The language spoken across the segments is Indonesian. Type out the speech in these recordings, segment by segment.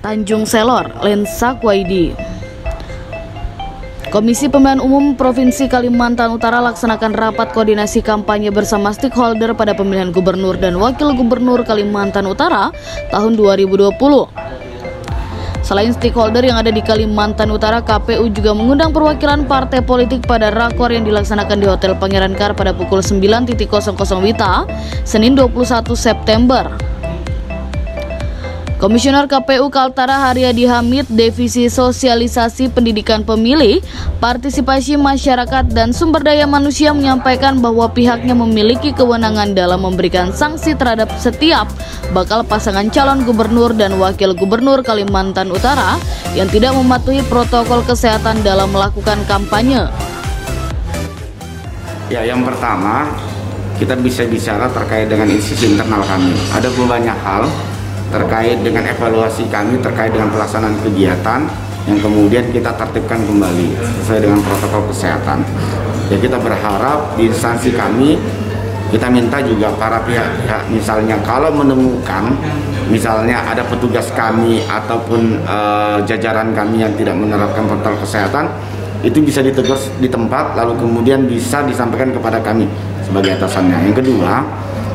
Tanjung Selor, Lensa Kuaidi. Komisi Pemilihan Umum Provinsi Kalimantan Utara laksanakan rapat koordinasi kampanye bersama stakeholder pada pemilihan gubernur dan wakil gubernur Kalimantan Utara tahun 2020. Selain stakeholder yang ada di Kalimantan Utara, KPU juga mengundang perwakilan partai politik pada rakor yang dilaksanakan di Hotel Pangeran Kar pada pukul 9.00 WITA, Senin 21 September. Komisioner KPU Kaltara Haryadi Hamid, Divisi Sosialisasi Pendidikan Pemilih, Partisipasi Masyarakat dan Sumber Daya Manusia menyampaikan bahwa pihaknya memiliki kewenangan dalam memberikan sanksi terhadap setiap bakal pasangan calon gubernur dan wakil gubernur Kalimantan Utara yang tidak mematuhi protokol kesehatan dalam melakukan kampanye. Ya, yang pertama kita bisa bicara terkait dengan institusi internal kami. Ada banyak hal terkait dengan evaluasi kami terkait dengan pelaksanaan kegiatan yang kemudian kita tertibkan kembali sesuai dengan protokol kesehatan. Ya, kita berharap di instansi kami, kita minta juga para pihak misalnya kalau menemukan misalnya ada petugas kami ataupun jajaran kami yang tidak menerapkan protokol kesehatan, itu bisa ditegur di tempat lalu kemudian bisa disampaikan kepada kami sebagai atasannya. Yang kedua,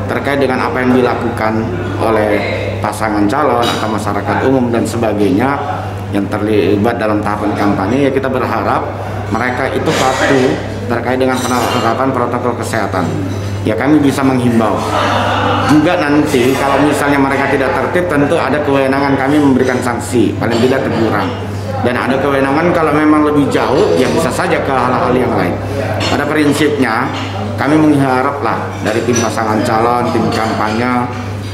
terkait dengan apa yang dilakukan oleh pasangan calon atau masyarakat umum dan sebagainya yang terlibat dalam tahapan kampanye, ya kita berharap mereka itu patuh terkait dengan penerapan protokol kesehatan. Ya, kami bisa menghimbau juga nanti kalau misalnya mereka tidak tertib, tentu ada kewenangan kami memberikan sanksi, paling tidak teguran. Dan ada kewenangan kalau memang lebih jauh, ya bisa saja ke hal-hal yang lain. Pada prinsipnya kami mengharaplah dari tim pasangan calon, tim kampanye,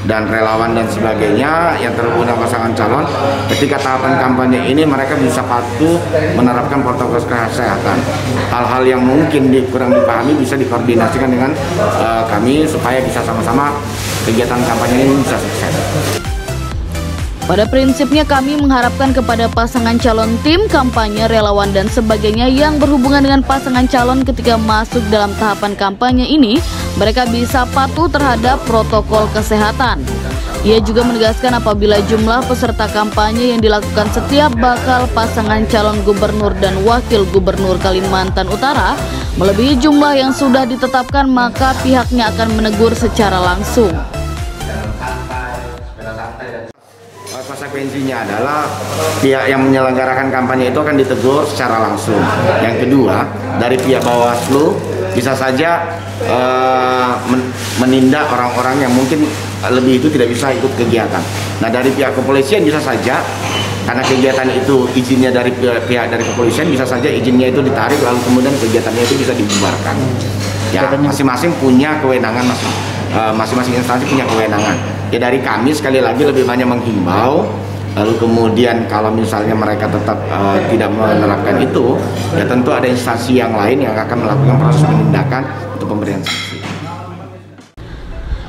dan relawan dan sebagainya yang terhubung dengan pasangan calon, ketika tahapan kampanye ini mereka bisa patuh menerapkan protokol kesehatan. Hal-hal yang mungkin kurang dipahami bisa dikoordinasikan dengan kami supaya bisa sama-sama kegiatan kampanye ini bisa sukses. Pada prinsipnya kami mengharapkan kepada pasangan calon, tim kampanye, relawan dan sebagainya yang berhubungan dengan pasangan calon ketika masuk dalam tahapan kampanye ini, mereka bisa patuh terhadap protokol kesehatan. Ia juga menegaskan apabila jumlah peserta kampanye yang dilakukan setiap bakal pasangan calon gubernur dan wakil gubernur Kalimantan Utara melebihi jumlah yang sudah ditetapkan, maka pihaknya akan menegur secara langsung. Konsekuensinya adalah pihak yang menyelenggarakan kampanye itu akan ditegur secara langsung. Yang kedua, dari pihak Bawaslu bisa saja menindak orang-orang yang mungkin lebih itu tidak bisa ikut kegiatan. Nah, dari pihak kepolisian bisa saja, karena kegiatan itu izinnya dari pihak dari kepolisian, bisa saja izinnya itu ditarik lalu kemudian kegiatannya itu bisa dibubarkan. Ya, masing-masing punya kewenangan, masing-masing instansi punya kewenangan. Ya, dari kami sekali lagi lebih banyak menghimbau, lalu kemudian kalau misalnya mereka tetap tidak menerapkan itu, ya tentu ada instansi yang lain yang akan melakukan proses penindakan untuk pemberian sanksi.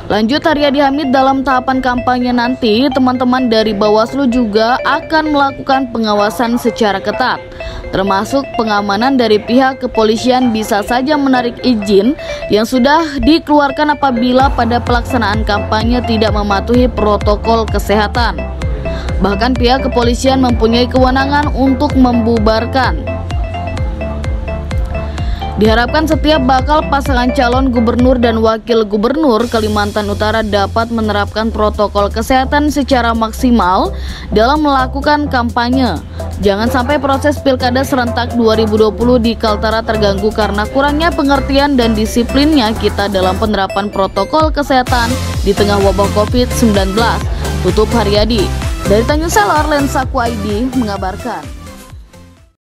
Lanjut Haryadi Hamid, dalam tahapan kampanye nanti teman-teman dari Bawaslu juga akan melakukan pengawasan secara ketat, termasuk pengamanan dari pihak kepolisian bisa saja menarik izin yang sudah dikeluarkan apabila pada pelaksanaan kampanye tidak mematuhi protokol kesehatan. Bahkan pihak kepolisian mempunyai kewenangan untuk membubarkan. Diharapkan setiap bakal pasangan calon gubernur dan wakil gubernur Kalimantan Utara dapat menerapkan protokol kesehatan secara maksimal dalam melakukan kampanye. Jangan sampai proses pilkada serentak 2020 di Kaltara terganggu karena kurangnya pengertian dan disiplinnya kita dalam penerapan protokol kesehatan di tengah wabah COVID-19. Tutup Haryadi. Dari Tanjung Selor, Lensa Kuaidi mengabarkan.